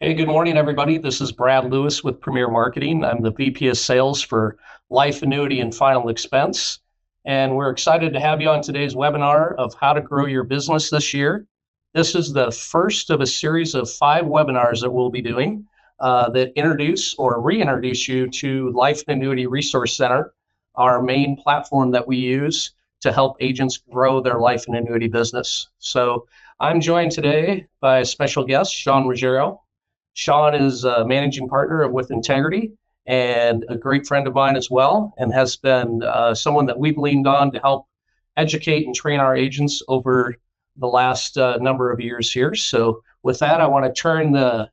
Hey, good morning, everybody. This is Brad Lewis with Premier Marketing. I'm the VP of Sales for Life Annuity and Final Expense. And we're excited to have you on today's webinar of how to grow your business this year. This is the first of a series of 5 webinars that we'll be doing that introduce or reintroduce you to Life and Annuity Resource Center, our main platform that we use to help agents grow their life and annuity business. So I'm joined today by a special guest, Sean Ruggiero. Sean is a managing partner with Integrity and a great friend of mine as well, and has been someone that we've leaned on to help educate and train our agents over the last number of years here. So with that, I want to turn the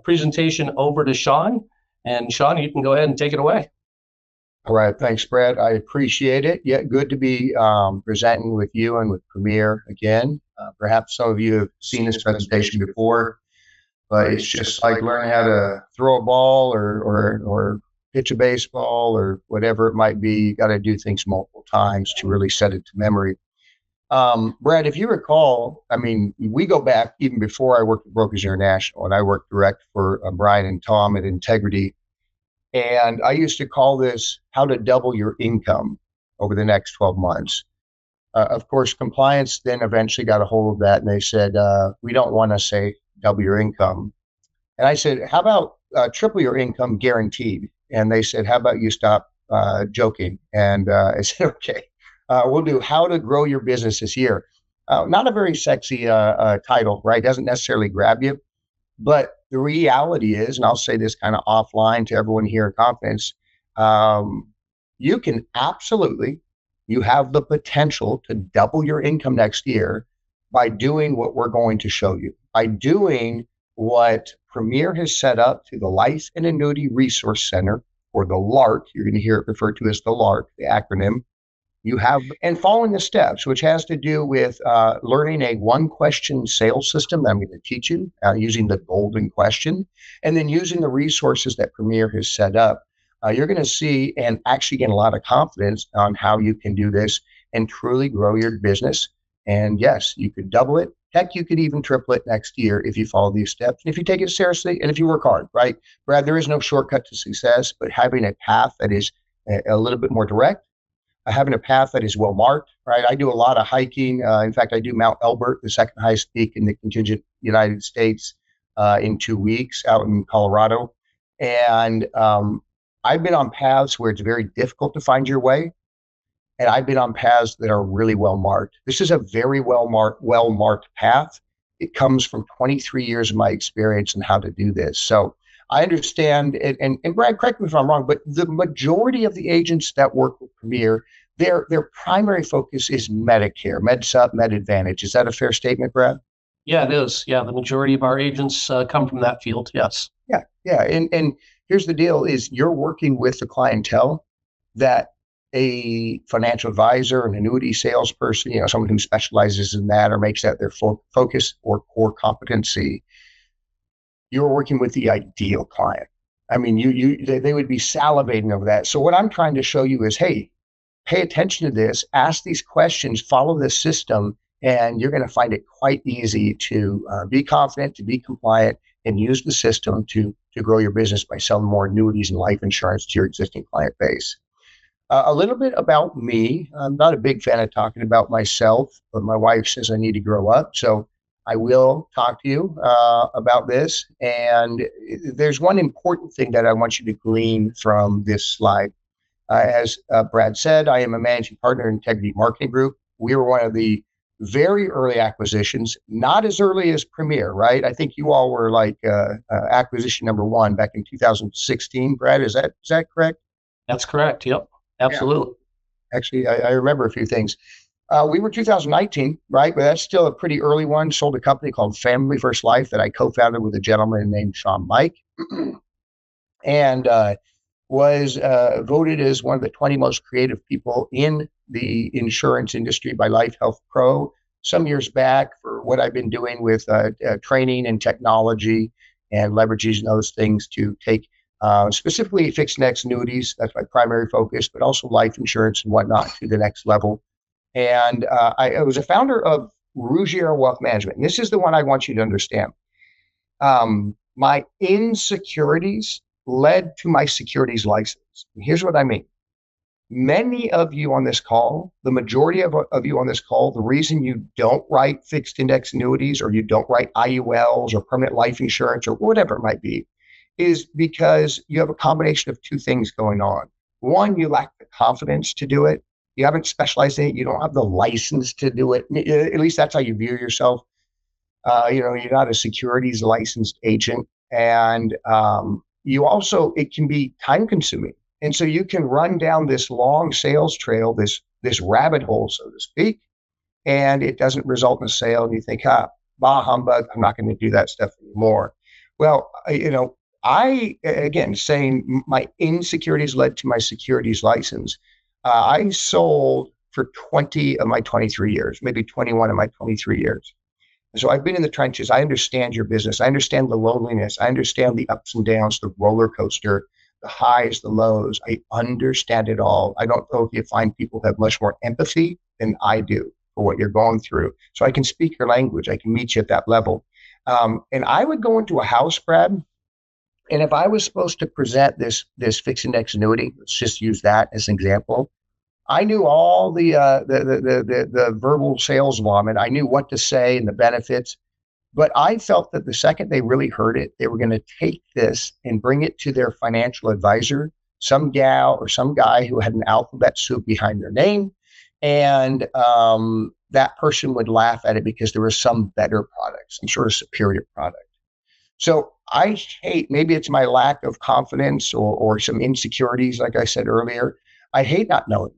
presentation over to Sean. And Sean, you can go ahead and take it away. All right. Thanks, Brad. I appreciate it. Yeah, good to be presenting with you and with Premier again. Perhaps some of you have seen this presentation before, but it's just like learning how to throw a ball or pitch a baseball or whatever it might be. You got to do things multiple times to really set it to memory. Brad, if you recall, I mean, we go back even before I worked at Brokers International, and I worked direct for Brian and Tom at Integrity. And I used to call this how to double your income over the next 12 months. Of course, compliance then eventually got a hold of that, and they said, we don't want to say double your income. And I said, how about triple your income guaranteed? And they said, how about you stop joking? And I said, okay, we'll do how to grow your business this year. Not a very sexy title, right? Doesn't necessarily grab you. But the reality is, and I'll say this kind of offline to everyone here in confidence, you can absolutely, you have the potential to double your income next year by doing what we're going to show you, by doing what Premier has set up through the Life and Annuity Resource Center, or the LARC. You're going to hear it referred to as the LARC, the acronym. You have, and following the steps, which has to do with learning a one-question sales system that I'm going to teach you using the golden question, and then using the resources that Premier has set up. You're going to see and actually gain a lot of confidence on how you can do this and truly grow your business. And yes, you could double it. Heck, you could even triple it next year if you follow these steps, and if you take it seriously, and if you work hard, right? Brad, there is no shortcut to success, but having a path that is a little bit more direct, having a path that is well marked, right? I do a lot of hiking. In fact, I do Mount Elbert, the second highest peak in the contingent United States, in 2 weeks out in Colorado. And I've been on paths where it's very difficult to find your way. And I've been on paths that are really well marked. This is a very well marked path. It comes from 23 years of my experience in how to do this. So I understand, and Brad, correct me if I'm wrong, but the majority of the agents that work with Premier, their primary focus is Medicare, MedSup, Med Advantage. Is that a fair statement, Brad? Yeah, it is. Yeah, the majority of our agents come from that field. Yes. Yeah. And here's the deal: is you're working with the clientele that a financial advisor, an annuity salesperson, someone who specializes in that or makes that their focus or core competency. You're working with the ideal client. I mean, they would be salivating over that. So what I'm trying to show you is, hey, pay attention to this, ask these questions, follow this system, and you're going to find it quite easy to be confident, to be compliant, and use the system to grow your business by selling more annuities and life insurance to your existing client base. A little bit about me. I'm not a big fan of talking about myself, but my wife says I need to grow up. So I will talk to you about this. And there's one important thing that I want you to glean from this slide. As Brad said, I am a managing partner in Integrity Marketing Group. We were one of the very early acquisitions, not as early as Premier, right? I think you all were like acquisition number 1 back in 2016. Brad, is that correct? That's correct. Yep. Absolutely. Yeah. Actually, I remember a few things. We were 2019, right? But that's still a pretty early one. Sold a company called Family First Life that I co-founded with a gentleman named Sean Mike, and was voted as one of the 20 most creative people in the insurance industry by Life Health Pro some years back for what I've been doing with training and technology and leveraging those things to take specifically fixed index annuities. That's my primary focus, but also life insurance and whatnot to the next level. And I was a founder of Ruggiero Wealth Management. And this is the one I want you to understand. My insecurities led to my securities license. And here's what I mean. Many of you on this call, the majority of you on this call, the reason you don't write fixed index annuities or you don't write IULs or permanent life insurance or whatever it might be, is because you have a combination of two things going on. One, you lack the confidence to do it. You haven't specialized in it. You don't have the license to do it. At least that's how you view yourself. You're not a securities licensed agent. And you also, it can be time consuming. And so you can run down this long sales trail, this rabbit hole, so to speak, and it doesn't result in a sale. And you think, bah humbug, I'm not going to do that stuff anymore. Well, I, again, saying my insecurities led to my securities license. I sold for 20 of my 23 years, maybe 21 of my 23 years. So I've been in the trenches. I understand your business. I understand the loneliness. I understand the ups and downs, the roller coaster, the highs, the lows. I understand it all. I don't know if you find people who have much more empathy than I do for what you're going through. So I can speak your language. I can meet you at that level. And I would go into a house, Brad, and if I was supposed to present this fixed index annuity, let's just use that as an example. I knew all the verbal sales vomit. I knew what to say and the benefits, but I felt that the second they really heard it, they were going to take this and bring it to their financial advisor, some gal or some guy who had an alphabet soup behind their name, and that person would laugh at it because there was some better product, some sort of superior product. So I hate, maybe it's my lack of confidence or some insecurities, like I said earlier. I hate not knowing.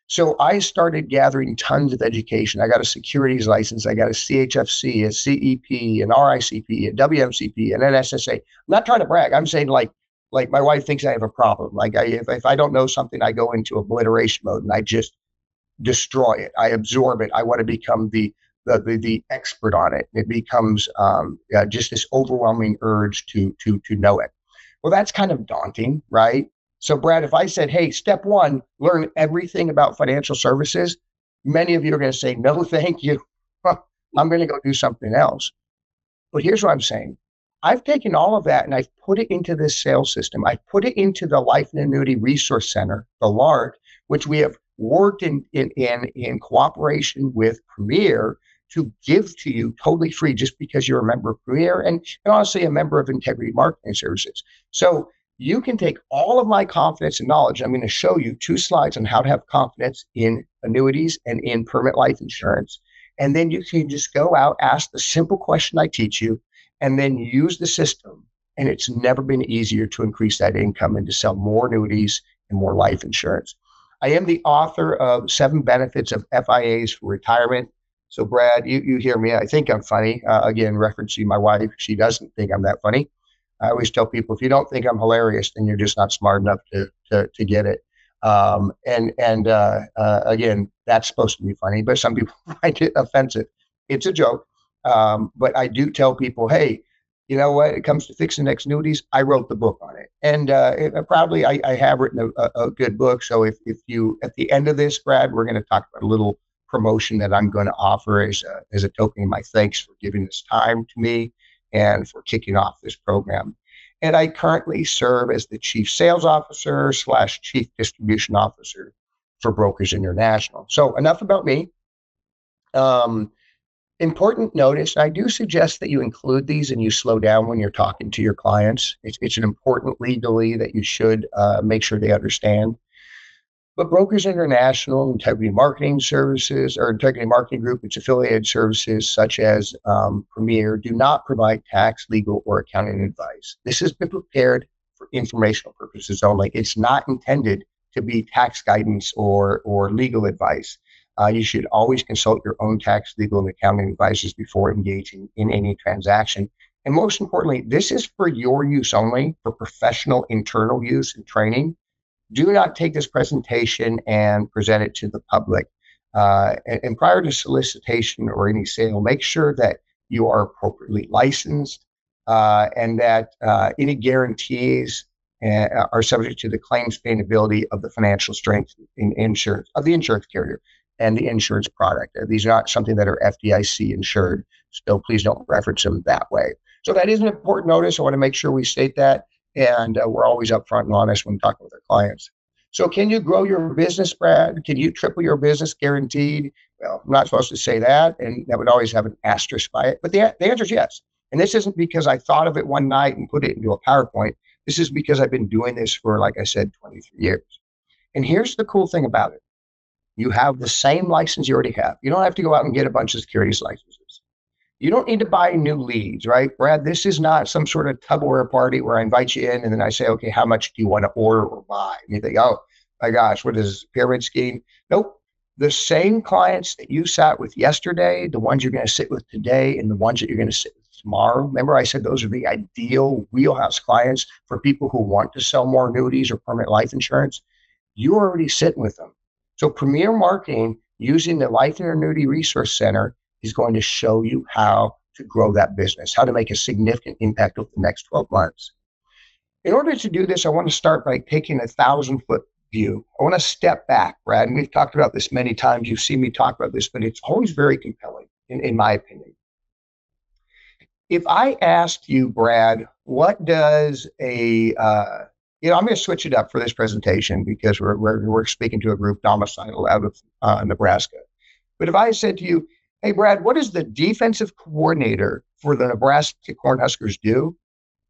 So I started gathering tons of education. I got a securities license. I got a CHFC, a CEP, an RICP, a WMCP, and an SSA. I'm not trying to brag. I'm saying like my wife thinks I have a problem. Like if I don't know something, I go into obliteration mode and I just destroy it. I absorb it. I want to become the expert on it. It becomes just this overwhelming urge to know it. Well, that's kind of daunting, right? So, Brad, if I said, hey, step one, learn everything about financial services, many of you are going to say, no, thank you. I'm going to go do something else. But here's what I'm saying. I've taken all of that and I've put it into this sales system. I've put it into the Life and Annuity Resource Center, the LARC, which we have worked in cooperation with Premier to give to you totally free just because you're a member of Premier and honestly a member of Integrity Marketing Services. So you can take all of my confidence and knowledge. I'm going to show you 2 slides on how to have confidence in annuities and in permanent life insurance. And then you can just go out, ask the simple question I teach you, and then use the system. And it's never been easier to increase that income and to sell more annuities and more life insurance. I am the author of 7 Benefits of FIAs for Retirement. So, Brad, you hear me. I think I'm funny. Again, referencing my wife, she doesn't think I'm that funny. I always tell people, if you don't think I'm hilarious, then you're just not smart enough to get it. Again, that's supposed to be funny, but some people find it offensive. It's a joke. But I do tell people, hey, you know what? It comes to fixed index annuities. I wrote the book on it. And proudly, I have written a good book. So if you, at the end of this, Brad, we're going to talk about a little promotion that I'm going to offer as a token of my thanks for giving this time to me and for kicking off this program. And I currently serve as the Chief Sales Officer / Chief Distribution Officer for Brokers International. So enough about me. Important notice, I do suggest that you include these and you slow down when you're talking to your clients. It's an important legally that you should make sure they understand. But Brokers International, Integrity Marketing Services, or Integrity Marketing Group, its affiliated services such as Premier, do not provide tax, legal, or accounting advice. This has been prepared for informational purposes only. It's not intended to be tax guidance or legal advice. You should always consult your own tax, legal, and accounting advisors before engaging in any transaction. And most importantly, this is for your use only, for professional internal use and training. Do not take this presentation and present it to the public. And prior to solicitation or any sale, make sure that you are appropriately licensed and that any guarantees are subject to the claims paying ability of the financial strength in insurance of the insurance carrier and the insurance product. These are not something that are FDIC insured, so please don't reference them that way. So that is an important notice. I want to make sure we state that. And we're always upfront and honest when talking with our clients. So can you grow your business, Brad? Can you triple your business guaranteed? Well, I'm not supposed to say that. And that would always have an asterisk by it. But the answer is yes. And this isn't because I thought of it one night and put it into a PowerPoint. This is because I've been doing this for, like I said, 23 years. And here's the cool thing about it. You have the same license you already have. You don't have to go out and get a bunch of securities licenses. You don't need to buy new leads, right? Brad, this is not some sort of Tupperware party where I invite you in and then I say, okay, how much do you want to order or buy? And you think, oh my gosh, what is this, pyramid scheme? Nope. The same clients that you sat with yesterday, the ones you're going to sit with today, and the ones that you're going to sit with tomorrow. Remember, I said those are the ideal wheelhouse clients for people who want to sell more annuities or permanent life insurance. You're already sitting with them. So Premier Marketing, using the Life and Annuity Resource Center, is going to show you how to grow that business, how to make a significant impact over the next 12 months. In order to do this, I want to start by taking a 1,000-foot view. I want to step back, Brad, and we've talked about this many times. You've seen me talk about this, but it's always very compelling, in my opinion. If I asked you, Brad, what does I'm going to switch it up for this presentation because we're speaking to a group domiciled out of Nebraska. But if I said to you, hey, Brad, what does the defensive coordinator for the Nebraska Cornhuskers do?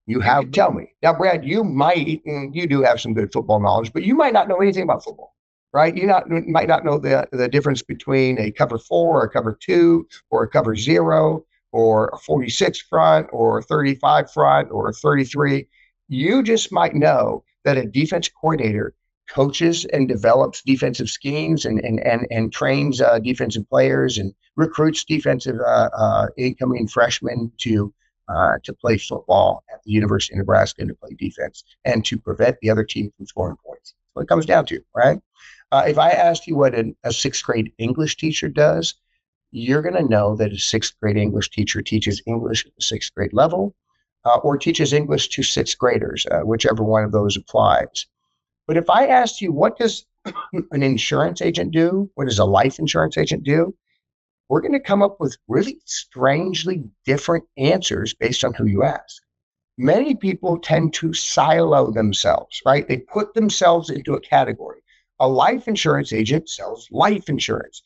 You have to tell me. Now, Brad, you might, and you do have some good football knowledge, but you might not know anything about football, right? You might not know the difference between a cover 4 or a cover 2 or a cover 0 or a 46 front or a 35 front or a 33. You just might know that a defense coordinator coaches and develops defensive schemes and trains defensive players and recruits defensive incoming freshmen to play football at the University of Nebraska and to play defense and to prevent the other team from scoring points. That's what it comes down to, right? If I asked you what a sixth grade English teacher does, you're going to know that a sixth grade English teacher teaches English at the sixth grade level or teaches English to sixth graders, whichever one of those applies. But if I asked you, what does an insurance agent do? What does a life insurance agent do? We're going to come up with really strangely different answers based on who you ask. Many people tend to silo themselves, right? They put themselves into a category. A life insurance agent sells life insurance.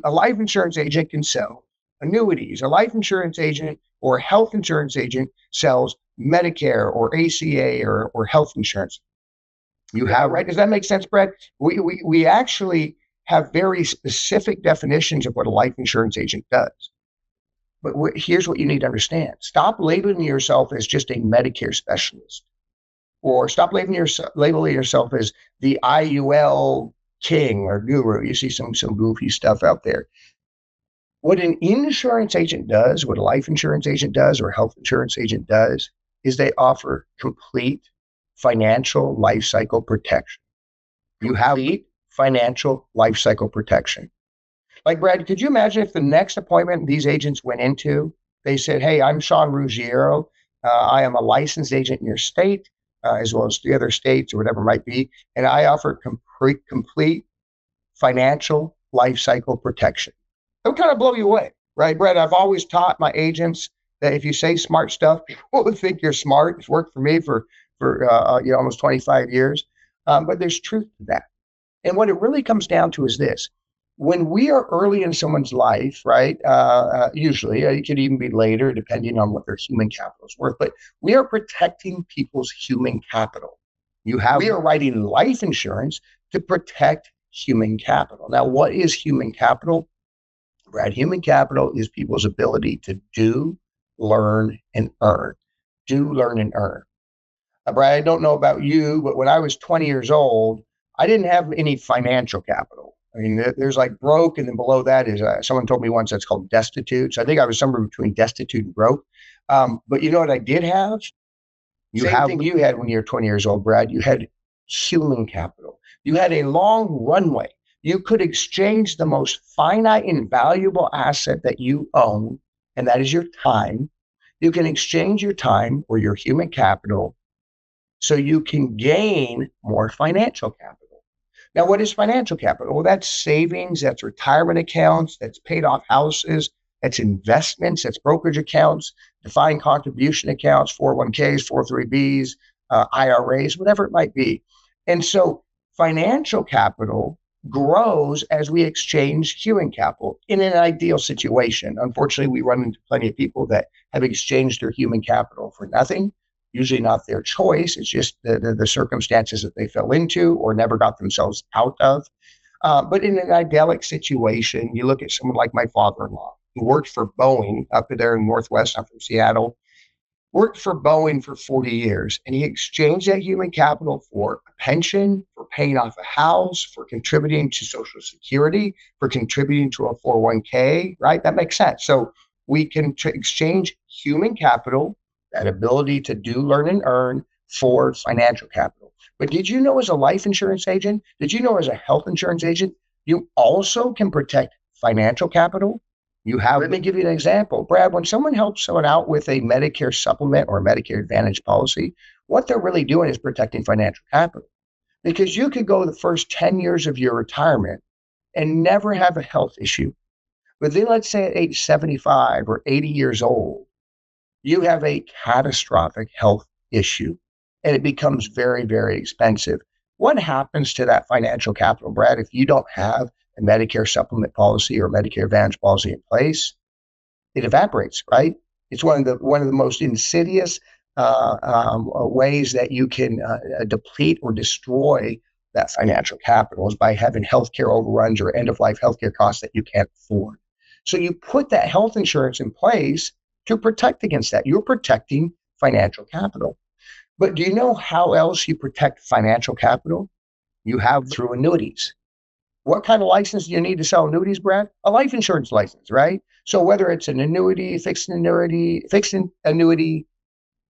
A life insurance agent can sell annuities. A life insurance agent or health insurance agent sells Medicare or ACA or health insurance. You have, right? Does that make sense, Brad? We actually have very specific definitions of what a life insurance agent does. But here's what you need to understand. Stop labeling yourself as just a Medicare specialist, or stop labeling yourself as the IUL king or guru. You see some goofy stuff out there. What an insurance agent does, what a life insurance agent does, or a health insurance agent does, is they offer complete financial life cycle protection. You have financial life cycle protection. Like, Brad, could you imagine if the next appointment these agents went into, they said, hey, I'm Sean Ruggiero. I am a licensed agent in your state, as well as the other states or whatever it might be. And I offer complete financial life cycle protection. That would kind of blow you away, right, Brad? I've always taught my agents that if you say smart stuff, people would think you're smart. It's worked for me for almost 25 years. But there's truth to that. And what it really comes down to is this. When we are early in someone's life, right, usually, it could even be later, depending on what their human capital is worth, but we are protecting people's human capital. We are writing life insurance to protect human capital. Now, what is human capital? Brad, human capital is people's ability to do, learn, and earn. Do, learn, and earn. Brad, I don't know about you, but when I was 20 years old, I didn't have any financial capital. I mean, there's like broke, and then below that is someone told me once that's called destitute. So I think I was somewhere between destitute and broke. But you know what I did have? Same thing you had when you were 20 years old, Brad. You had human capital. You had a long runway. You could exchange the most finite and valuable asset that you own, and that is your time. You can exchange your time or your human capital so you can gain more financial capital. Now, what is financial capital? Well, that's savings, that's retirement accounts, that's paid off houses, that's investments, that's brokerage accounts, defined contribution accounts, 401ks, 403bs, IRAs, whatever it might be. And so financial capital grows as we exchange human capital in an ideal situation. Unfortunately, we run into plenty of people that have exchanged their human capital for nothing, usually not their choice. It's just the circumstances that they fell into or never got themselves out of. But in an idyllic situation, you look at someone like my father-in-law, who worked for Boeing up there in Northwest, I'm from Seattle, worked for Boeing for 40 years, and he exchanged that human capital for a pension, for paying off a house, for contributing to Social Security, for contributing to a 401k, right? That makes sense. So we can exchange human capital, that ability to do, learn, and earn, for financial capital. But did you know, as a life insurance agent, did you know, as a health insurance agent, you also can protect financial capital? Let me give you an example. Brad, when someone helps someone out with a Medicare supplement or a Medicare Advantage policy, what they're really doing is protecting financial capital. Because you could go the first 10 years of your retirement and never have a health issue. But then let's say at age 75 or 80 years old, you have a catastrophic health issue and it becomes very, very expensive. What happens to that financial capital, Brad, if you don't have a Medicare supplement policy or Medicare Advantage policy in place? It evaporates, right? It's one of the most insidious ways that you can deplete or destroy that financial capital, is by having healthcare overruns or end-of-life healthcare costs that you can't afford. So you put that health insurance in place to protect against that. You're protecting financial capital. But do you know how else you protect financial capital? You have through annuities. What kind of license do you need to sell annuities, Brad? A life insurance license, right? So whether it's an annuity, fixed annuity,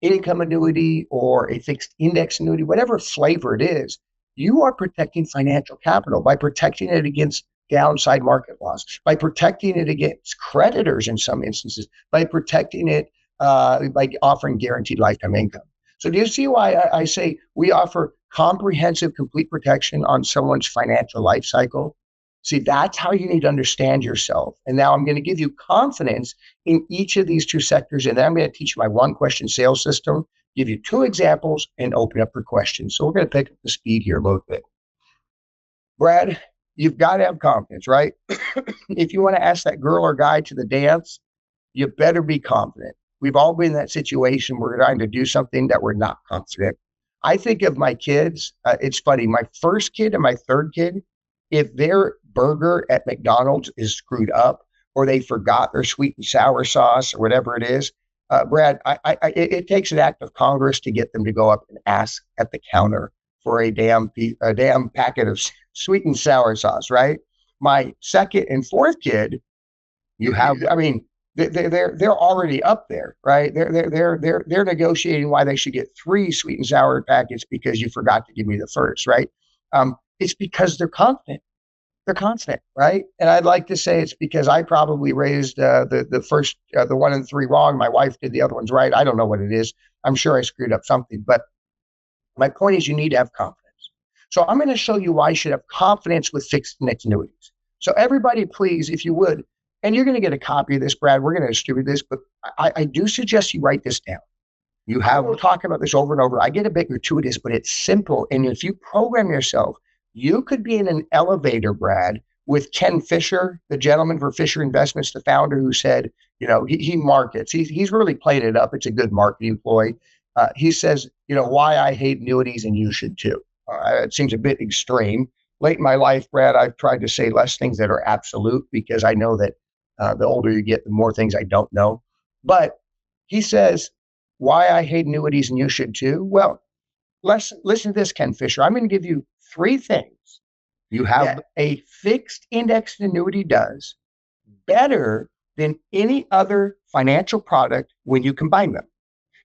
income annuity, or a fixed index annuity, whatever flavor it is, you are protecting financial capital by protecting it against downside market loss, by protecting it against creditors in some instances, by protecting it by offering guaranteed lifetime income. So do you see why I say we offer comprehensive, complete protection on someone's financial life cycle? See, that's how you need to understand yourself. And now I'm going to give you confidence in each of these two sectors. And then I'm going to teach my one question sales system, give you two examples, and open up for questions. So we're going to pick up the speed here a little bit. Brad, you've got to have confidence, right? If you want to ask that girl or guy to the dance, you better be confident. We've all been in that situation where we're trying to do something that we're not confident. I think of my kids. It's funny. My first kid and my third kid, if their burger at McDonald's is screwed up, or they forgot their sweet and sour sauce, or whatever it is, Brad, it takes an act of Congress to get them to go up and ask at the counter for a damn packet of sweet and sour sauce, right? My second and fourth kid, they're already up there, right? They're negotiating why they should get 3 sweet and sour packets because you forgot to give me the first, right? It's because they're confident. They're confident, right? And I'd like to say it's because I probably raised the first, the 1 and 3 wrong. My wife did the other ones right. I don't know what it is. I'm sure I screwed up something, but my point is you need to have confidence. So I'm going to show you why you should have confidence with fixed index annuities. So everybody, please, if you would, and you're going to get a copy of this, Brad. We're going to distribute this, but I do suggest you write this down. We're talking about this over and over. I get a bit gratuitous, but it's simple. And if you program yourself, you could be in an elevator, Brad, with Ken Fisher, the gentleman for Fisher Investments, the founder, who said, he markets. He's really played it up. It's a good marketing ploy. He says, why I hate annuities and you should too. It seems a bit extreme. Late in my life, Brad, I've tried to say less things that are absolute because I know that the older you get, the more things I don't know. But he says, why I hate annuities and you should too. Well, listen to this, Ken Fisher. I'm going to give you 3 things you have that a fixed index annuity does better than any other financial product when you combine them.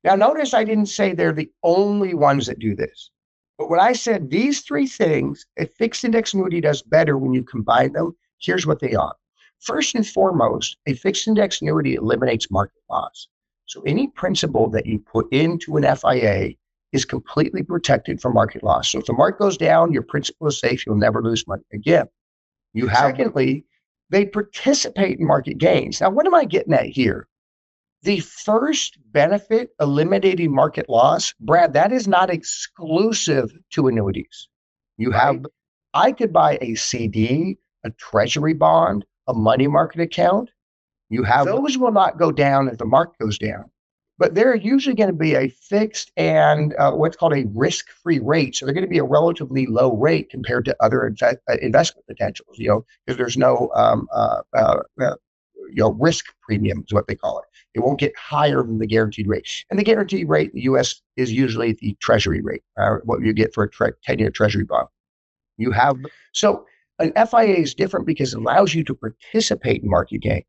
Now, notice I didn't say they're the only ones that do this. But when I said these 3 things, a fixed index annuity does better when you combine them, here's what they are. First and foremost, a fixed index annuity eliminates market loss. So any principal that you put into an FIA is completely protected from market loss. So if the market goes down, your principal is safe. You'll never lose money again. Secondly, they participate in market gains. Now, what am I getting at here? The first benefit, eliminating market loss, Brad, that is not exclusive to annuities. You have, I could buy a CD, a treasury bond, a money market account. You have, those will not go down if the market goes down, but they're usually going to be a fixed and what's called a risk-free rate. So they're going to be a relatively low rate compared to other investment potentials, because there's no, risk premium is what they call it. It won't get higher than the guaranteed rate. And the guaranteed rate in the U.S. is usually the treasury rate, what you get for a 10-year treasury bond. You have, so an FIA is different because it allows you to participate in market gains.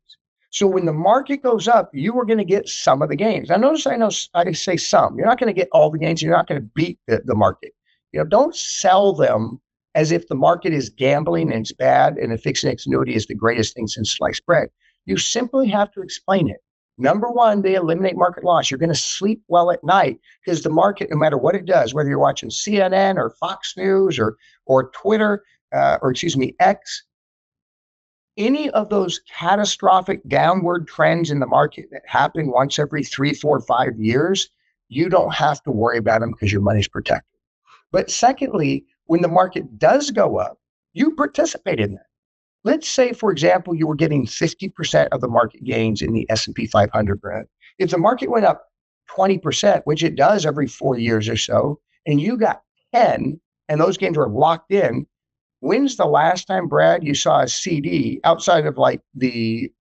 So when the market goes up, you are going to get some of the gains. Now, notice I say some. You're not going to get all the gains. You're not going to beat the market. Don't sell them as if the market is gambling and it's bad and a fixed index annuity is the greatest thing since sliced bread. You simply have to explain it. Number one, they eliminate market loss. You're going to sleep well at night because the market, no matter what it does, whether you're watching CNN or Fox News or Twitter, X, any of those catastrophic downward trends in the market that happen once every 3, 4, 5 years, you don't have to worry about them because your money's protected. But secondly, when the market does go up, you participate in that. Let's say, for example, you were getting 50% of the market gains in the S&P 500, Brad. If the market went up 20%, which it does every 4 years or so, and you got 10, and those gains were locked in, when's the last time, Brad, you saw a CD outside of like the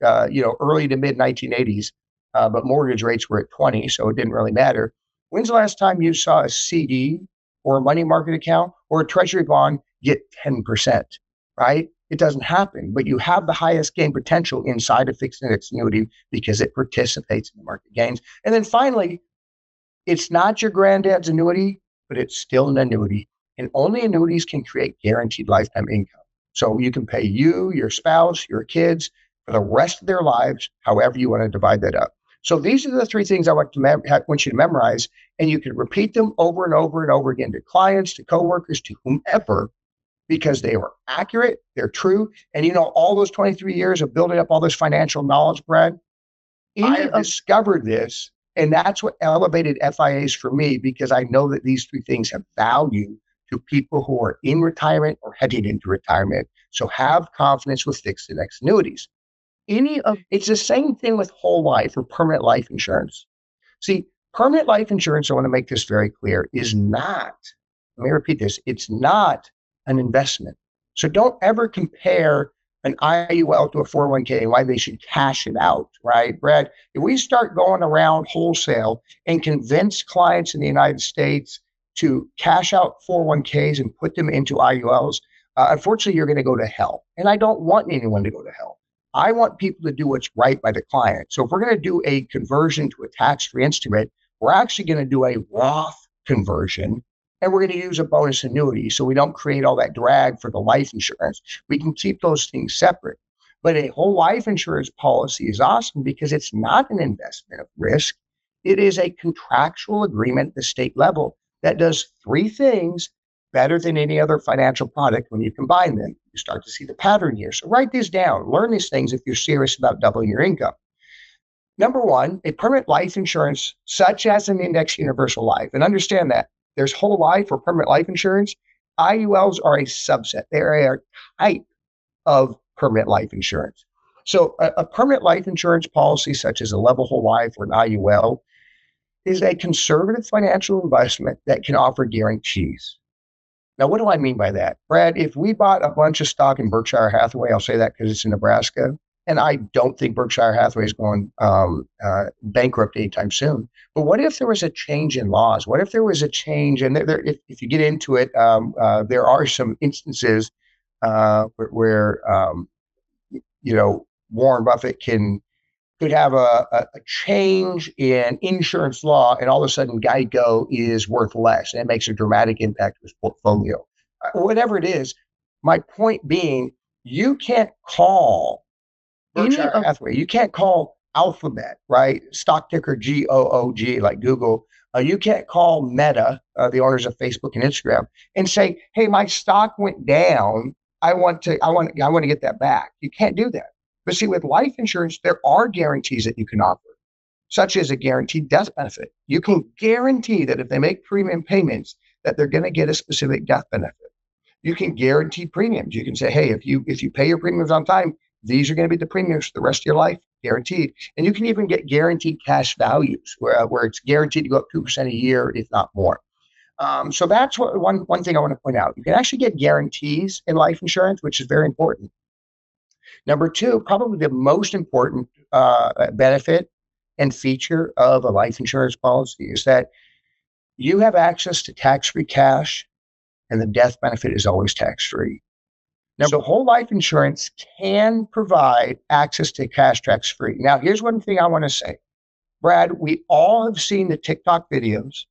early to mid 1980s, but mortgage rates were at 20, so it didn't really matter. When's the last time you saw a CD or a money market account or a treasury bond get 10%, right? It doesn't happen, but you have the highest gain potential inside a fixed index annuity because it participates in the market gains. And then finally, it's not your granddad's annuity, but it's still an annuity. And only annuities can create guaranteed lifetime income. So you can pay you, your spouse, your kids for the rest of their lives, however you want to divide that up. So these are the three things I want you to memorize, and you can repeat them over and over and over again to clients, to coworkers, to whomever, because they are accurate, they're true. And all those 23 years of building up all this financial knowledge, Brad, I have discovered this, and that's what elevated FIAs for me, because I know that these three things have value to people who are in retirement or heading into retirement. So have confidence with fixed index annuities. It's the same thing with whole life or permanent life insurance. See, permanent life insurance, I want to make this very clear, is not, let me repeat this, it's not an investment. So don't ever compare an IUL to a 401k and why they should cash it out, right? Brad, if we start going around wholesale and convince clients in the United States to cash out 401ks and put them into IULs, unfortunately, you're going to go to hell. And I don't want anyone to go to hell. I want people to do what's right by the client. So if we're going to do a conversion to a tax-free instrument, we're actually going to do a Roth conversion, and we're going to use a bonus annuity so we don't create all that drag for the life insurance. We can keep those things separate. But a whole life insurance policy is awesome because it's not an investment of risk. It is a contractual agreement at the state level that does three things better than any other financial product when you combine them. You start to see the pattern here. So write these down. Learn these things if you're serious about doubling your income. Number one, a permanent life insurance, such as an index universal life. And understand that there's whole life or permanent life insurance. IULs are a subset. They are a type of permanent life insurance. So a permanent life insurance policy, such as a level whole life or an IUL, is a conservative financial investment that can offer guarantees. Now, what do I mean by that? Brad, if we bought a bunch of stock in Berkshire Hathaway, I'll say that because it's in Nebraska, and I don't think Berkshire Hathaway is going bankrupt anytime soon. But what if there was a change in laws? What if there was a change? And if you get into it, there are some instances where Warren Buffett could have a change in insurance law, and all of a sudden Geico is worth less, and it makes a dramatic impact to his portfolio. Whatever it is, my point being, you can't call Berkshire Hathaway, you can't call Alphabet, right? Stock ticker GOOG, like Google. You can't call Meta, the owners of Facebook and Instagram, and say, "Hey, my stock went down. I want to get that back." You can't do that. But see, with life insurance, there are guarantees that you can offer. such as a guaranteed death benefit. You can guarantee that if they make premium payments, that they're going to get a specific death benefit. You can guarantee premiums. You can say, hey, if you pay your premiums on time, these are going to be the premiums for the rest of your life, guaranteed. And you can even get guaranteed cash values where it's guaranteed to go up 2% a year, if not more. So that's one thing I want to point out. You can actually get guarantees in life insurance, which is very important. Number two, probably the most important benefit and feature of a life insurance policy is that you have access to tax-free cash, and the death benefit is always tax-free. Now, so whole life insurance can provide access to cash tax-free. Now, here's one thing I want to say. Brad, we all have seen the TikTok videos.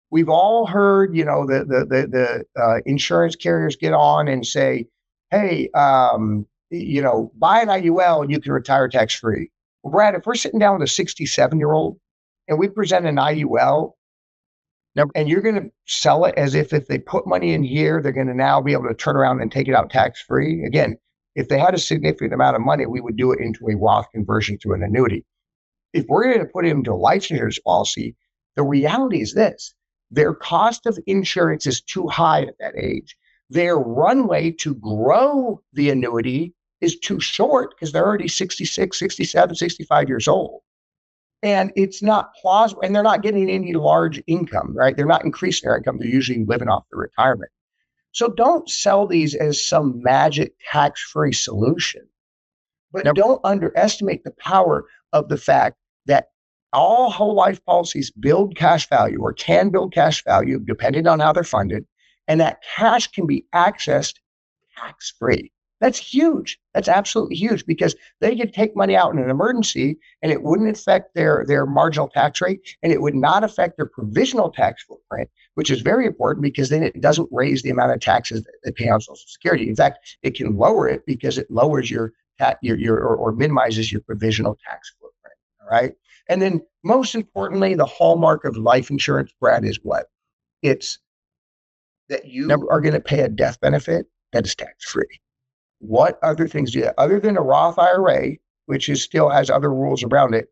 We've all heard, the insurance carriers get on and say, hey, buy an IUL and you can retire tax-free. Well, Brad, if we're sitting down with a 67-year-old and we present an IUL, and you're going to sell it as if they put money in here, they're going to now be able to turn around and take it out tax-free. Again, if they had a significant amount of money, we would do it into a Roth conversion to an annuity. If we're going to put it into a life insurance policy, the reality is this. Their cost of insurance is too high at that age. Their runway to grow the annuity is too short because they're already 66, 67, 65 years old. And it's not plausible, and they're not getting any large income, right? They're not increasing their income. They're usually living off their retirement. So don't sell these as some magic tax-free solution, but don't underestimate the power of the fact that all whole life policies build cash value or can build cash value depending on how they're funded, and that cash can be accessed tax-free. That's huge. That's absolutely huge because they could take money out in an emergency and it wouldn't affect their marginal tax rate, and it would not affect their provisional tax footprint, which is very important because then it doesn't raise the amount of taxes that they pay on Social Security. In fact, it can lower it because it lowers your or minimizes your provisional tax footprint. All right. And then most importantly, the hallmark of life insurance, Brad, is what? It's that you are going to pay a death benefit that is tax-free. What other things do you have? Other than a Roth IRA, which still has other rules around it,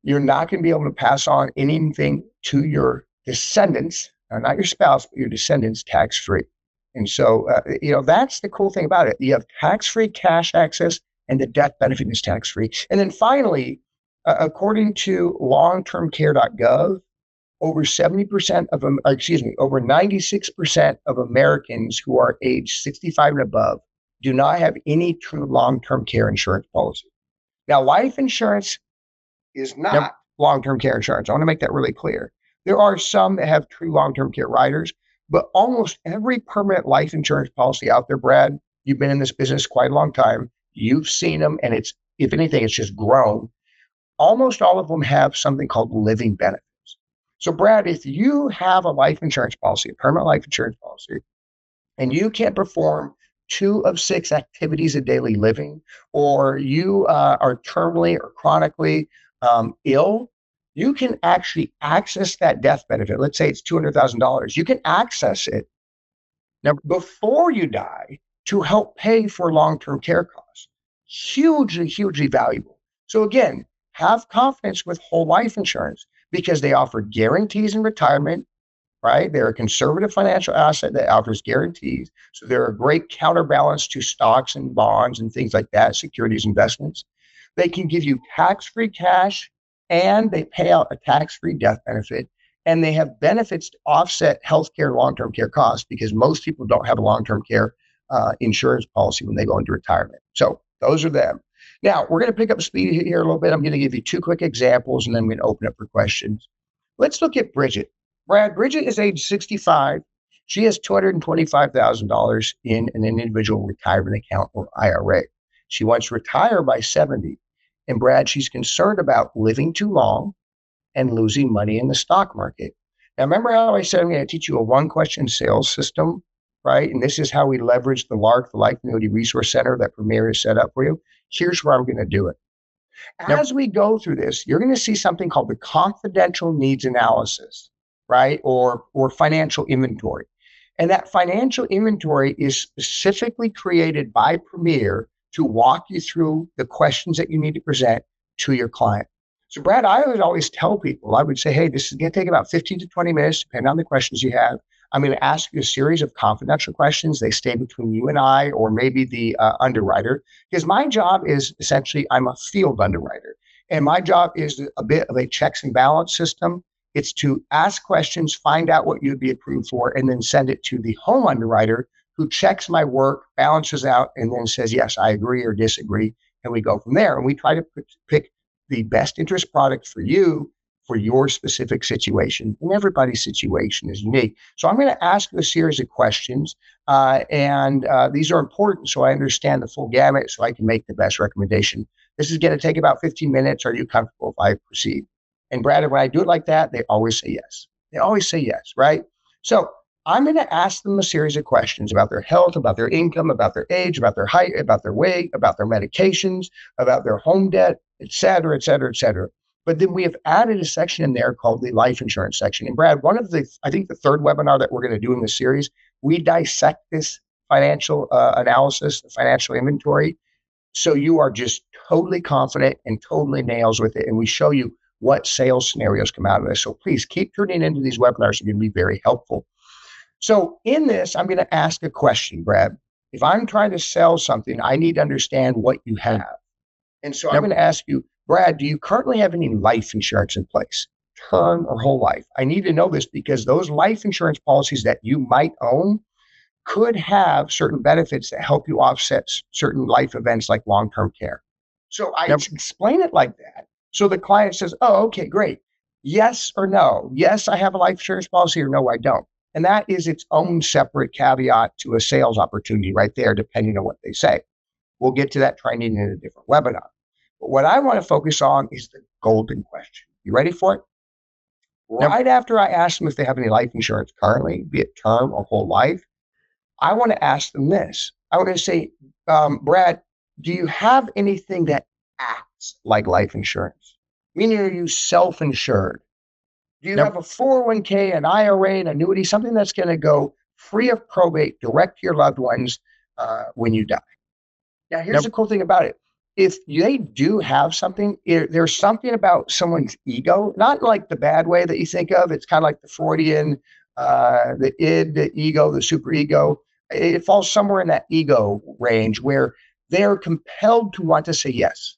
you're not going to be able to pass on anything to your descendants, not your spouse, but your descendants tax-free. And so, that's the cool thing about it. You have tax-free cash access and the death benefit is tax-free. And then finally, according to longtermcare.gov, over 96% of Americans who are age 65 and above do not have any true long-term care insurance policy. Now, life insurance is not long-term care insurance. I want to make that really clear. There are some that have true long-term care riders, but almost every permanent life insurance policy out there, Brad, you've been in this business quite a long time. You've seen them, and it's, if anything, it's just grown. Almost all of them have something called living benefits. So, Brad, if you have a life insurance policy, a permanent life insurance policy, and you can't perform 2 of 6 activities of daily living, or you are terminally or chronically ill, you can actually access that death benefit. Let's say it's $200,000. You can access it now before you die to help pay for long-term care costs. Hugely, hugely valuable. So again, have confidence with whole life insurance because they offer guarantees in retirement, right? They're a conservative financial asset that offers guarantees. So they're a great counterbalance to stocks and bonds and things like that, securities investments. They can give you tax-free cash and they pay out a tax-free death benefit. And they have benefits to offset healthcare and long-term care costs because most people don't have a long-term care insurance policy when they go into retirement. So those are them. Now, we're going to pick up speed here a little bit. I'm going to give you 2 quick examples, and then we're going to open up for questions. Let's look at Bridget. Brad, Bridget is age 65. She has $225,000 in an individual retirement account or IRA. She wants to retire by 70. And Brad, she's concerned about living too long and losing money in the stock market. Now, remember how I said I'm going to teach you a 1-question sales system, right? And this is how we leverage the LARC, the Life Annuity Resource Center that Premier has set up for you. Here's where I'm going to do it. As we go through this, you're going to see something called the confidential needs analysis, right? Or financial inventory. And that financial inventory is specifically created by Premier to walk you through the questions that you need to present to your client. So, Brad, I would always tell people, I would say, hey, this is going to take about 15 to 20 minutes, depending on the questions you have. I'm going to ask you a series of confidential questions. They stay between you and I, or maybe the underwriter, because my job is essentially I'm a field underwriter. And my job is a bit of a checks and balance system. It's to ask questions, find out what you'd be approved for, and then send it to the home underwriter who checks my work, balances out, and then says, yes, I agree or disagree. And we go from there. And we try to pick the best interest product for you for your specific situation. And everybody's situation is unique. So I'm going to ask you a series of questions. And these are important so I understand the full gamut so I can make the best recommendation. This is going to take about 15 minutes. Are you comfortable if I proceed? And Brad, when I do it like that, they always say yes. They always say yes, right? So I'm going to ask them a series of questions about their health, about their income, about their age, about their height, about their weight, about their medications, about their home debt, et cetera, et cetera, et cetera. But then we have added a section in there called the life insurance section. And Brad, I think the third webinar that we're going to do in this series, we dissect this financial analysis, the financial inventory. So you are just totally confident and totally nails with it. And we show you what sales scenarios come out of this. So please keep tuning into these webinars. They're going to be very helpful. So in this, I'm going to ask a question, Brad. If I'm trying to sell something, I need to understand what you have. And so I'm going to ask you, Brad, do you currently have any life insurance in place, term or whole life? I need to know this because those life insurance policies that you might own could have certain benefits that help you offset certain life events like long-term care. So I explain it like that. So the client says, oh, okay, great. Yes or no. Yes, I have a life insurance policy, or no, I don't. And that is its own separate caveat to a sales opportunity right there, depending on what they say. We'll get to that training in a different webinar. But what I want to focus on is the golden question. You ready for it? Right after I ask them if they have any life insurance currently, be it term or whole life, I want to ask them this. I want to say, Brad, do you have anything that acts like life insurance? Meaning, are you self-insured? Do you have a 401k, an IRA, an annuity, something that's going to go free of probate, direct to your loved ones when you die? Now, here's the cool thing about it. If they do have something, there's something about someone's ego, not like the bad way that you think of. It's kind of like the Freudian, the id, the ego, the superego. It falls somewhere in that ego range where they're compelled to want to say yes.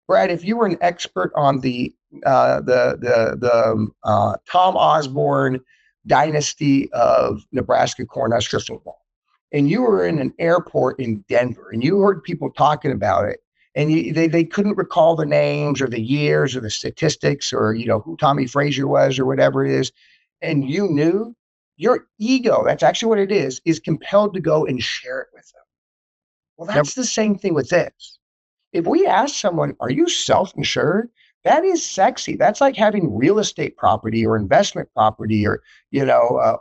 Brad, if you were an expert on the Tom Osborne dynasty of Nebraska Cornhusker football, and you were in an airport in Denver, and you heard people talking about it, and they couldn't recall the names or the years or the statistics or who Tommy Frazier was or whatever it is, and you knew, your ego, that's actually what it is compelled to go and share it with them. Well, that's the same thing with this. If we ask someone, are you self-insured? That is sexy. That's like having real estate property or investment property or,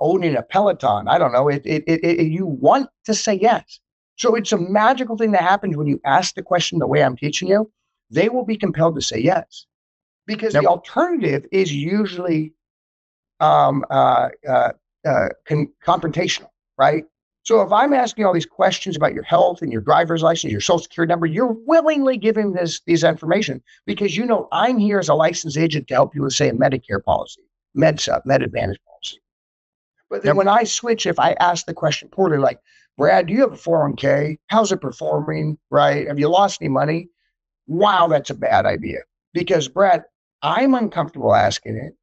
owning a Peloton. I don't know. You want to say yes. So it's a magical thing that happens when you ask the question the way I'm teaching you. They will be compelled to say yes, because the alternative is usually confrontational, right? So if I'm asking all these questions about your health and your driver's license, your social security number, you're willingly giving these information because I'm here as a licensed agent to help you with, say, a Medicare policy, MedSup, Med Advantage policy. But then when I switch, if I ask the question poorly, like, Brad, do you have a 401k? How's it performing? Right? Have you lost any money? Wow, that's a bad idea. Because, Brad, I'm uncomfortable asking it.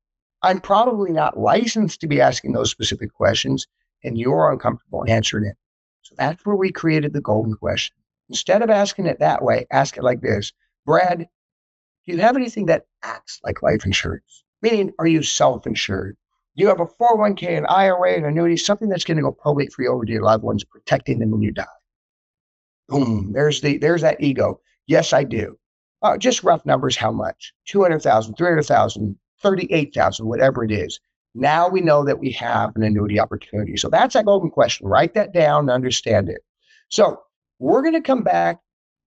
I'm probably not licensed to be asking those specific questions, and you're uncomfortable answering it. So that's where we created the golden question. Instead of asking it that way, ask it like this. Brad, do you have anything that acts like life insurance? Meaning, are you self-insured? Do you have a 401k, an IRA, an annuity, something that's going to go probate-free over to your loved ones, protecting them when you die? Boom, there's that ego. Yes, I do. Just rough numbers, how much? 200,000, 300,000, 38,000, whatever it is. Now we know that we have an annuity opportunity. So that's that golden question. Write that down and understand it. So we're going to come back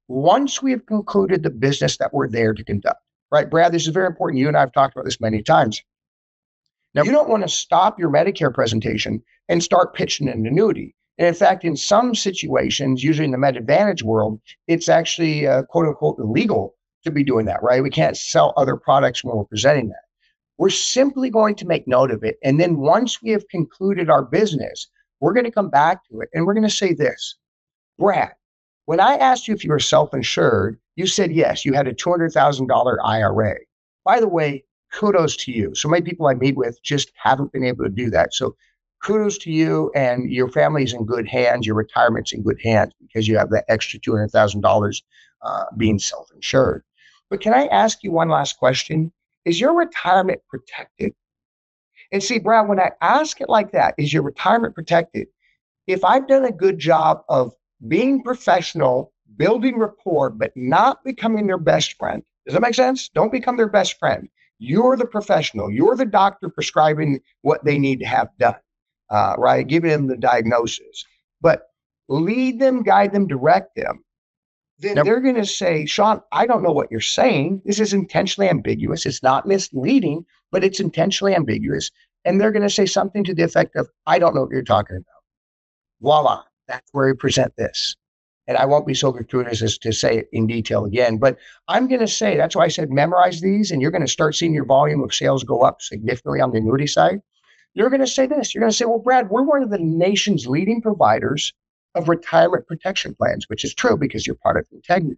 once we have concluded the business that we're there to conduct. Right, Brad, this is very important. You and I have talked about this many times. Now, you don't want to stop your Medicare presentation and start pitching an annuity. And in fact, in some situations, usually in the Med Advantage world, it's actually quote unquote illegal to be doing that, right? We can't sell other products when we're presenting that. We're simply going to make note of it. And then once we have concluded our business, we're going to come back to it and we're going to say this, Brad, when I asked you if you were self-insured, you said yes, you had a $200,000 IRA. By the way, kudos to you. So many people I meet with just haven't been able to do that. So kudos to you, and your family's in good hands. Your retirement's in good hands because you have that extra $200,000 being self-insured. But can I ask you one last question? Is your retirement protected? And see, Brad, when I ask it like that, is your retirement protected? If I've done a good job of being professional, building rapport, but not becoming their best friend, does that make sense? Don't become their best friend. You're the professional. You're the doctor prescribing what they need to have done, right? Giving them the diagnosis. But lead them, guide them, direct them. Then they're going to say, Sean, I don't know what you're saying. This is intentionally ambiguous. It's not misleading, but it's intentionally ambiguous. And they're going to say something to the effect of, I don't know what you're talking about. Voila, that's where we present this. And I won't be so gratuitous as to say it in detail again, but I'm going to say, that's why I said memorize these, and you're going to start seeing your volume of sales go up significantly on the annuity side. You're going to say this, you're going to say, well, Brad, we're one of the nation's leading providers of retirement protection plans, which is true because you're part of Integrity.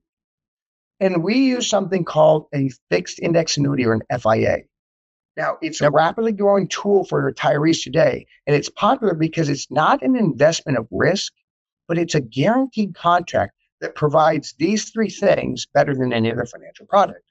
And we use something called a fixed index annuity, or an FIA. Now, it's a rapidly growing tool for retirees today, and it's popular because it's not an investment of risk, but it's a guaranteed contract that provides these three things better than any other financial product.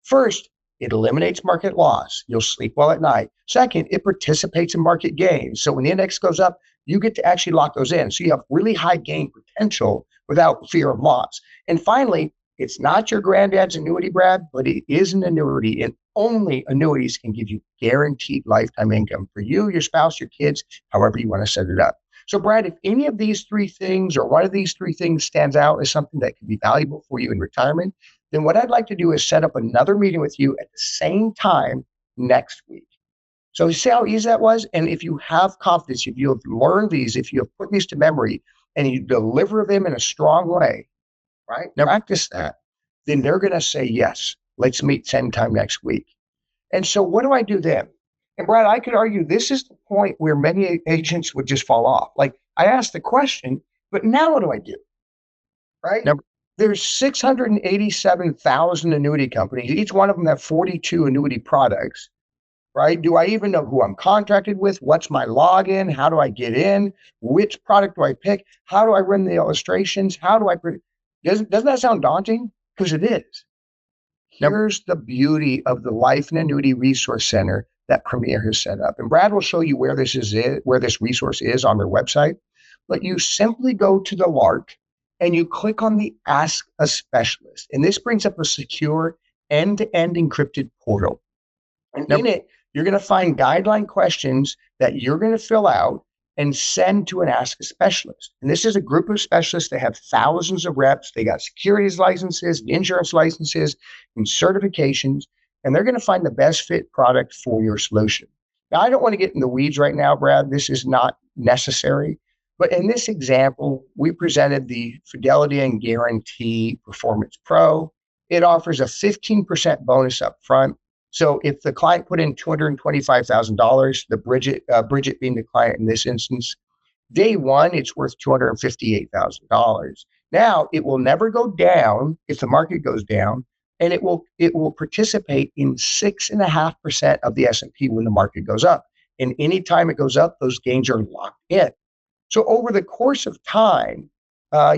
First, it eliminates market loss. You'll sleep well at night. Second, it participates in market gains. So when the index goes up, you get to actually lock those in. So you have really high gain potential without fear of loss. And finally, it's not your granddad's annuity, Brad, but it is an annuity, and only annuities can give you guaranteed lifetime income for you, your spouse, your kids, however you want to set it up. So, Brad, if any of these three things or one of these three things stands out as something that could be valuable for you in retirement, then what I'd like to do is set up another meeting with you at the same time next week. So you see how easy that was? And if you have confidence, if you have learned these, if you have put these to memory and you deliver them in a strong way, right? Now practice that. Then they're going to say, yes, let's meet same time next week. And so what do I do then? And Brad, I could argue this is the point where many agents would just fall off. Like, I asked the question, but now what do I do? Right? Now, there's 687,000 annuity companies. Each one of them have 42 annuity products. Right? Do I even know who I'm contracted with? What's my login? How do I get in? Which product do I pick? How do I run the illustrations? How do I doesn't that sound daunting? Because it is. Here's the beauty of the Life and Annuity Resource Center that Premier has set up. And Brad will show you where this resource is on their website. But you simply go to the LARC and you click on the Ask a Specialist. And this brings up a secure end-to-end encrypted portal. And in it, you're going to find guideline questions that you're going to fill out and send to an Ask a Specialist. And this is a group of specialists that have thousands of reps. They got securities licenses, insurance licenses, and certifications, and they're going to find the best fit product for your solution. Now, I don't want to get in the weeds right now, Brad. This is not necessary. But in this example, we presented the Fidelity and Guarantee Performance Pro. It offers a 15% bonus up front. So if the client put in $225,000, the Bridget being the client in this instance, day one, it's worth $258,000. Now, it will never go down if the market goes down, and it will participate in 6.5% of the S&P when the market goes up. And anytime it goes up, those gains are locked in. So over the course of time,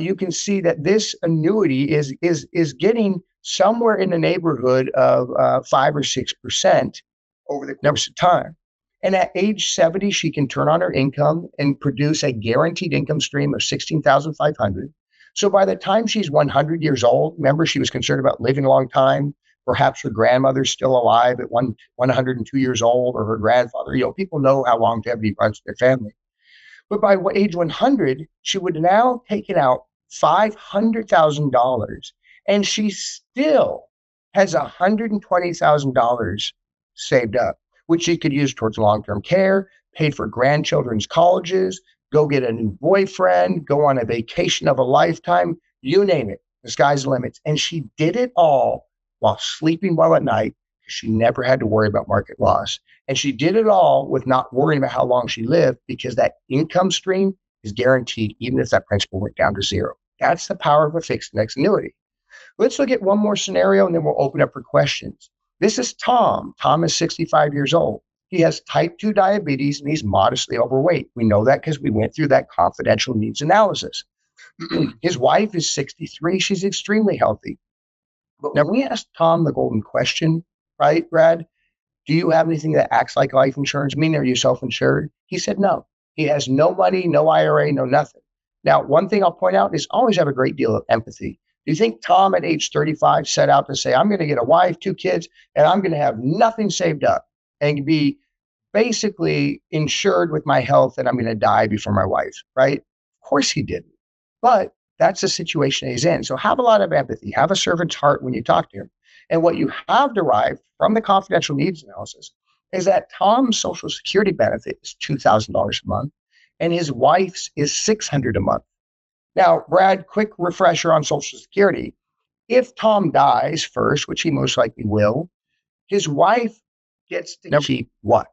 you can see that this annuity is getting somewhere in the neighborhood of 5 or 6% over the course of time. And at age 70, she can turn on her income and produce a guaranteed income stream of $16,500. So by the time she's 100 years old, remember, she was concerned about living a long time. Perhaps her grandmother's still alive at 102 years old, or her grandfather. People know how longevity runs their family. But by age 100, she would now taken out $500,000, and she still has $120,000 saved up, which she could use towards long-term care, pay for grandchildren's colleges, go get a new boyfriend, go on a vacation of a lifetime, you name it. The sky's the limit. And she did it all while sleeping well at night. She never had to worry about market loss. And she did it all with not worrying about how long she lived, because that income stream is guaranteed even if that principal went down to zero. That's the power of a fixed index annuity. Let's look at one more scenario and then we'll open up for questions. This is Tom. Tom is 65 years old. He has type 2 diabetes and he's modestly overweight. We know that because we went through that confidential needs analysis. His wife is 63. She's extremely healthy. But now we asked Tom the golden question, right, Brad? Do you have anything that acts like life insurance? Meaning, are you self-insured? He said no. He has no money, no IRA, no nothing. Now, one thing I'll point out is always have a great deal of empathy. Do you think Tom at age 35 set out to say, I'm going to get a wife, 2 kids, and I'm going to have nothing saved up and be basically insured with my health and I'm going to die before my wife, right? Of course he didn't. But that's the situation he's in. So have a lot of empathy. Have a servant's heart when you talk to him. And what you have derived from the confidential needs analysis is that Tom's Social Security benefit is $2,000 a month and his wife's is $600 a month. Now, Brad, quick refresher on Social Security. If Tom dies first, which he most likely will, his wife gets to keep what?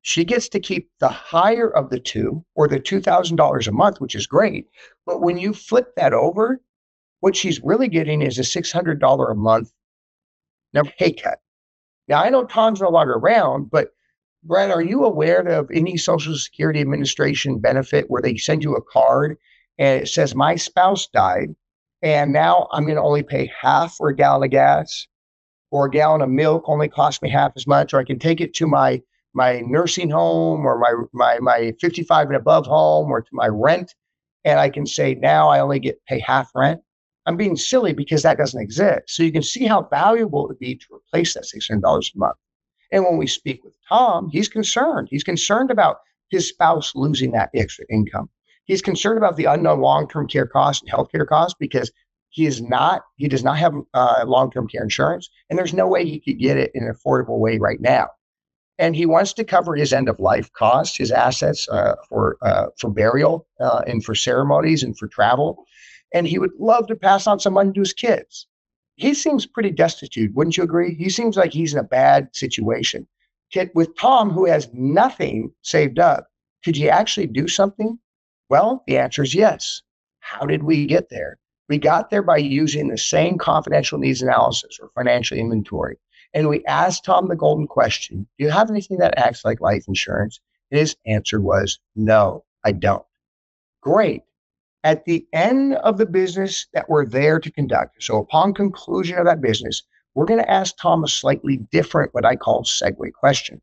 She gets to keep the higher of the two, or the $2,000 a month, which is great. But when you flip that over, what she's really getting is a $600 a month pay cut. Now, I know Tom's no longer around, but Brad, are you aware of any Social Security Administration benefit where they send you a card and it says, my spouse died, and now I'm going to only pay half for a gallon of gas, or a gallon of milk only costs me half as much, or I can take it to my nursing home or my 55 and above home or to my rent, and I can say now I only pay half rent? I'm being silly because that doesn't exist. So you can see how valuable it would be to replace that $600 a month. And when we speak with Tom, he's concerned. He's concerned about his spouse losing that extra income. He's concerned about the unknown long-term care costs and healthcare costs because he does not have long-term care insurance, and there's no way he could get it in an affordable way right now. And he wants to cover his end-of-life costs, his assets for burial and for ceremonies and for travel. And he would love to pass on some money to his kids. He seems pretty destitute, wouldn't you agree? He seems like he's in a bad situation. With Tom, who has nothing saved up, could you actually do something? Well, the answer is yes. How did we get there? We got there by using the same confidential needs analysis or financial inventory. And we asked Tom the golden question, do you have anything that acts like life insurance? His answer was, no, I don't. Great. At the end of the business that we're there to conduct, so upon conclusion of that business, we're going to ask Tom a slightly different, what I call segue question.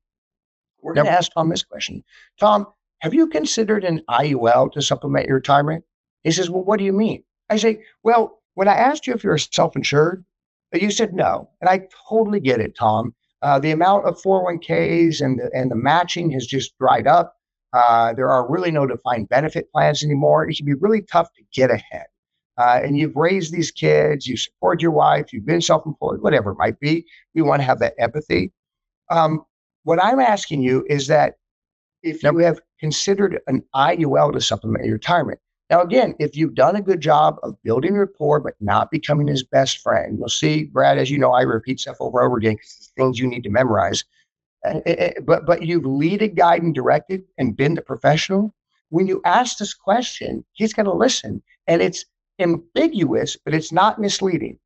We're going to ask Tom this question. Tom, have you considered an IUL to supplement your retirement? He says, well, what do you mean? I say, well, when I asked you if you're self-insured, you said no. And I totally get it, Tom. The amount of 401ks and the matching has just dried up. There are really no defined benefit plans anymore. It can be really tough to get ahead. And you've raised these kids, you support your wife, you've been self-employed, whatever it might be. We want to have that empathy. What I'm asking you is that if you have considered an IUL to supplement your retirement. Now, again, if you've done a good job of building rapport but not becoming his best friend, you'll see, Brad, as you know, I repeat stuff over and over again because it's things you need to memorize. But you've leaded, guided, and directed and been the professional. When you ask this question, he's going to listen. And it's ambiguous, but it's not misleading.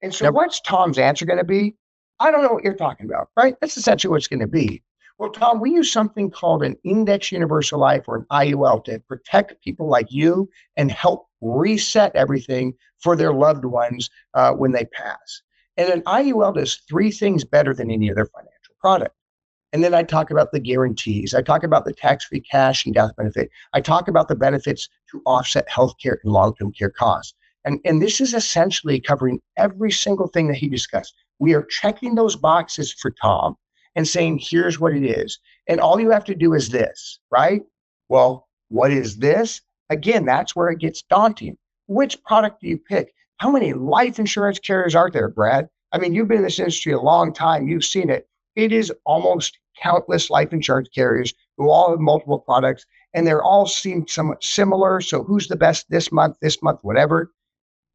And so what's Tom's answer going to be? I don't know what you're talking about, right? That's essentially what it's going to be. Well, Tom, we use something called an Index Universal Life or an IUL to protect people like you and help reset everything for their loved ones when they pass. And an IUL does 3 things better than any other financial product. And then I talk about the guarantees. I talk about the tax-free cash and death benefit. I talk about the benefits to offset healthcare and long-term care costs. And this is essentially covering every single thing that he discussed. We are checking those boxes for Tom and saying, here's what it is. And all you have to do is this, right? Well, what is this? Again, that's where it gets daunting. Which product do you pick? How many life insurance carriers are there, Brad? I mean, you've been in this industry a long time. You've seen it. It is almost countless life insurance carriers who all have multiple products, and they're all seem somewhat similar. So who's the best this month, whatever?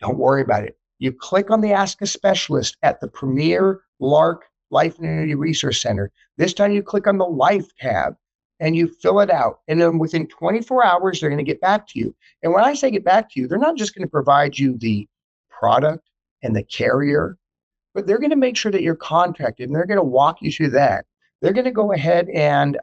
Don't worry about it. You click on the Ask a Specialist at the Premier LARC Life and Annuity Resource Center. This time you click on the Life tab and you fill it out. And then within 24 hours, they're going to get back to you. And when I say get back to you, they're not just going to provide you the product and the carrier, but they're going to make sure that you're contracted, and they're going to walk you through that. They're going to go ahead and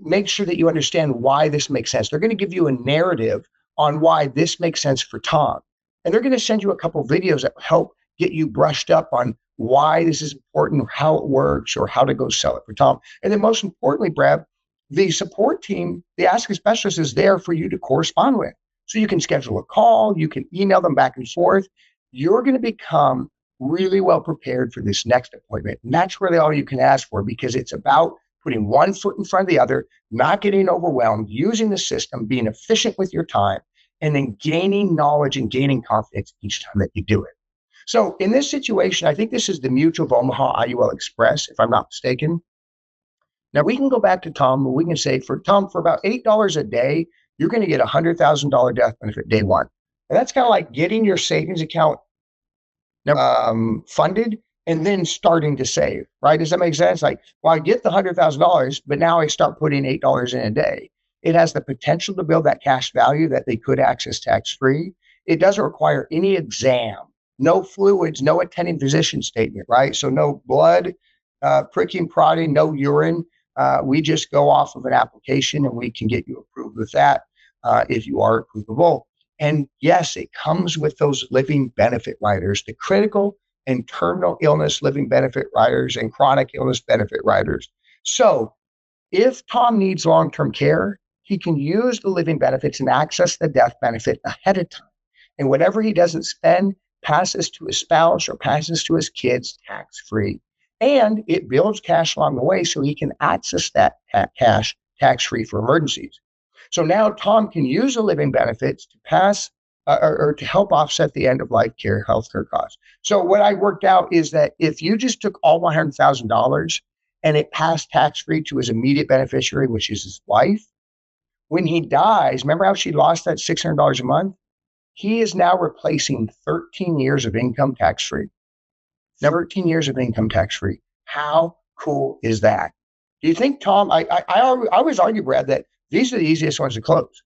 make sure that you understand why this makes sense. They're going to give you a narrative on why this makes sense for Tom. And they're going to send you a couple of videos that help get you brushed up on why this is important, how it works, or how to go sell it for Tom. And then most importantly, Brad, the support team, the Ask a Specialist, is there for you to correspond with. So you can schedule a call, you can email them back and forth. You're going to become really well prepared for this next appointment. And that's really all you can ask for, because it's about putting one foot in front of the other, not getting overwhelmed, using the system, being efficient with your time, and then gaining knowledge and gaining confidence each time that you do it. So in this situation, I think this is the Mutual of Omaha IUL Express, if I'm not mistaken. Now we can go back to Tom, and we can say for Tom, for about $8 a day, you're going to get a $100,000 death benefit day one. And that's kind of like getting your savings account funded and then starting to save, right? Does that make sense? Like, well, I get the $100,000, but now I start putting $8 in a day. It has the potential to build that cash value that they could access tax-free. It doesn't require any exam, no fluids, no attending physician statement, right? So no blood, pricking, prodding, no urine. We just go off of an application and we can get you approved with that if you are approvable. And yes, it comes with those living benefit riders, the critical and terminal illness living benefit riders and chronic illness benefit riders. So if Tom needs long-term care, he can use the living benefits and access the death benefit ahead of time. And whatever he doesn't spend passes to his spouse or passes to his kids tax-free. And it builds cash along the way so he can access that cash tax-free for emergencies. So now Tom can use the living benefits to pass or to help offset the end-of-life care healthcare costs. So what I worked out is that if you just took all $100,000 and it passed tax-free to his immediate beneficiary, which is his wife, when he dies, remember how she lost that $600 a month? He is now replacing 13 years of income tax-free. Now, 13 years of income tax-free. How cool is that? Do you think, Tom, I always argue, Brad, that these are the easiest ones to close.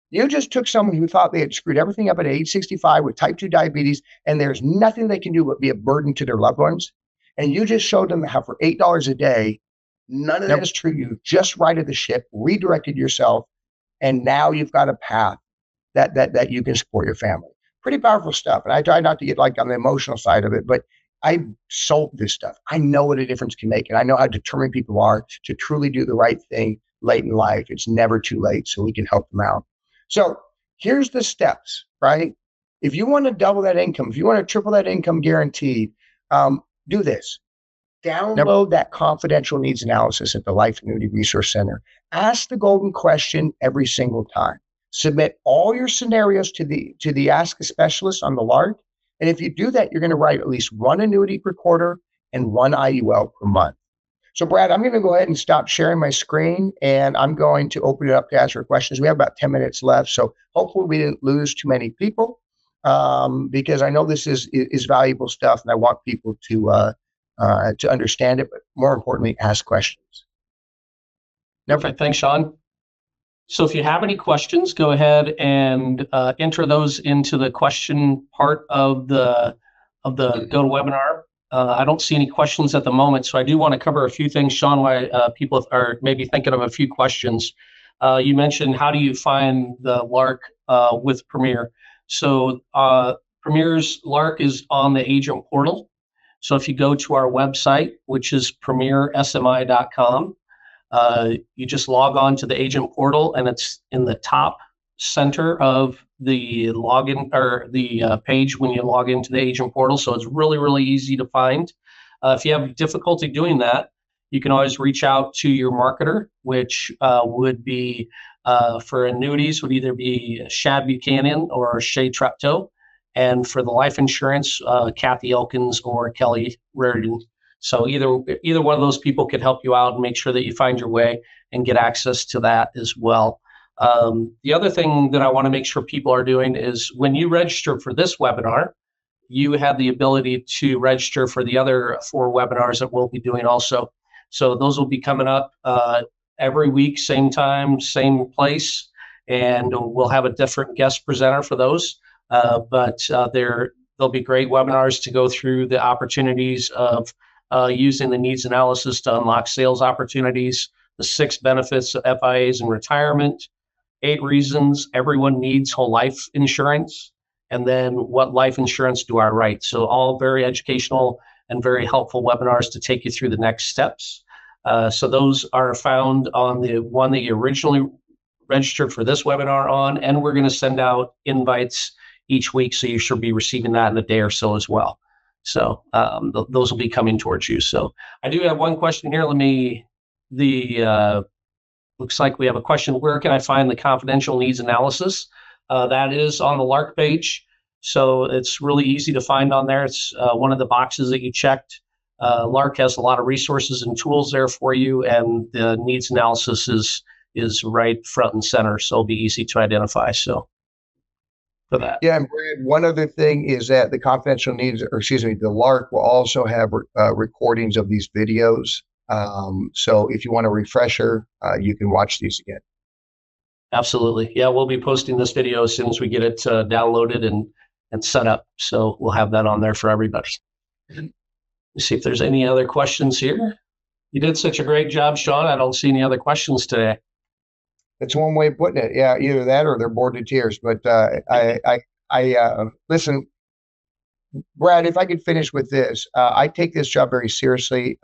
You just took someone who thought they had screwed everything up at age 65 with type 2 diabetes, and there's nothing they can do but be a burden to their loved ones. And you just showed them how for $8 a day, none of that is true. You just righted the ship, redirected yourself, and now you've got a path that you can support your family. Pretty powerful stuff. And I try not to get like on the emotional side of it, but I sold this stuff. I know what a difference can make, and I know how determined people are to truly do the right thing late in life. It's never too late, so we can help them out. So here's the steps, right? If you want to double that income, if you want to triple that income guaranteed, do this. Download that confidential needs analysis at the Life Annuity Resource Center. Ask the golden question every single time. Submit all your scenarios to the Ask a Specialist on the LARC. And if you do that, you're going to write at least one annuity per quarter and one IUL per month. So Brad, I'm going to go ahead and stop sharing my screen, and I'm going to open it up to answer questions. We have about 10 minutes left, so hopefully we didn't lose too many people because I know this is valuable stuff, and I want people to understand it, but more importantly, ask questions. Perfect. Thanks, Sean. So if you have any questions, go ahead and enter those into the question part of the GoToWebinar. I don't see any questions at the moment, so I do want to cover a few things, Sean, why people are maybe thinking of a few questions. You mentioned, how do you find the LARC with Premier? So Premier's LARC is on the agent portal. So if you go to our website, which is premiersmi.com, you just log on to the agent portal, and it's in the top center of the login or the page when you log into the agent portal. So it's really, really easy to find. If you have difficulty doing that, you can always reach out to your marketer, which would be for annuities would either be Shad Buchanan or Shay Treptow, and for the life insurance, Kathy Elkins or Kelly Raridan. So either one of those people could help you out and make sure that you find your way and get access to that as well. The other thing that I want to make sure people are doing is when you register for this webinar, you have the ability to register for the other 4 webinars that we'll be doing also. So those will be coming up every week, same time, same place, and we'll have a different guest presenter for those. But there'll be great webinars to go through the opportunities of using the needs analysis to unlock sales opportunities, the 6 benefits of FIAs in retirement, 8 reasons everyone needs whole life insurance, and then what life insurance do I write? So all very educational and very helpful webinars to take you through the next steps. So those are found on the one that you originally registered for this webinar on, and we're going to send out invites each week, so you should be receiving that in a day or so as well. So those will be coming towards you. So I do have one question here. Looks like we have a question. Where can I find the confidential needs analysis? That is on the LARC page. So it's really easy to find on there. It's one of the boxes that you checked. LARC has a lot of resources and tools there for you, and the needs analysis is right front and center. So it'll be easy to identify. So for that. Yeah, and Brad, one other thing is that the confidential needs, or excuse me, the LARC will also have recordings of these videos. So if you want a refresher, you can watch these again. Absolutely. Yeah, we'll be posting this video as soon as we get it downloaded and set up. So we'll have that on there for everybody. Let's see if there's any other questions here. You did such a great job, Sean. I don't see any other questions today. That's one way of putting it. Yeah, either that or they're bored to tears. But listen, Brad, if I could finish with this, I take this job very seriously.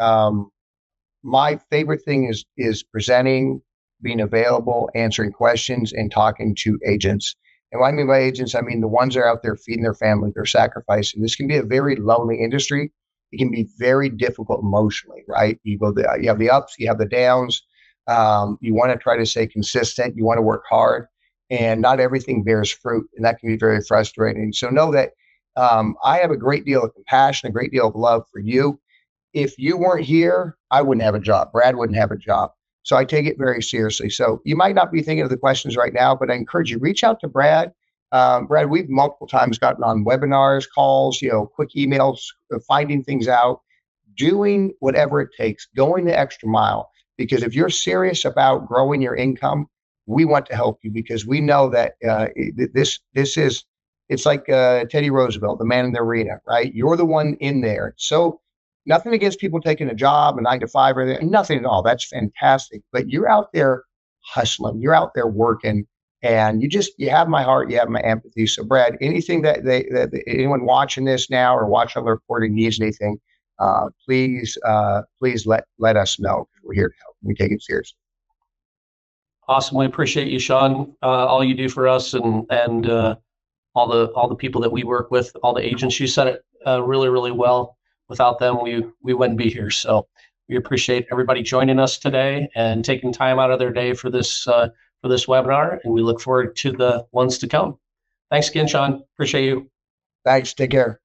My favorite thing is presenting, being available, answering questions, and talking to agents. And what I mean by agents, I mean the ones that are out there feeding their family, they're sacrificing. This can be a very lonely industry. It can be very difficult emotionally, right? You have the ups, you have the downs. You want to try to stay consistent. You want to work hard, and not everything bears fruit, and that can be very frustrating. So know that I have a great deal of compassion, a great deal of love for you. If you weren't here, I wouldn't have a job. Brad wouldn't have a job. So I take it very seriously. So you might not be thinking of the questions right now, but I encourage you, reach out to Brad. Brad, we've multiple times gotten on webinars, calls, quick emails, finding things out, doing whatever it takes, going the extra mile. Because if you're serious about growing your income, we want to help you, because we know that it's like Teddy Roosevelt, the man in the arena, right? You're the one in there. So nothing against people taking a job, a 9-to-5 or anything, nothing at all. That's fantastic. But you're out there hustling, you're out there working, and you have my heart, you have my empathy. So Brad, anything that anyone watching this now or watching on the recording needs anything, please let us know. We're here to help. We take it seriously. Awesome. We appreciate you, Sean. All you do for us, and all the people that we work with, all the agents. You said it really, really well. Without them, we wouldn't be here. So we appreciate everybody joining us today and taking time out of their day for this webinar, and we look forward to the ones to come. Thanks again, Sean. Appreciate you. Thanks. Take care.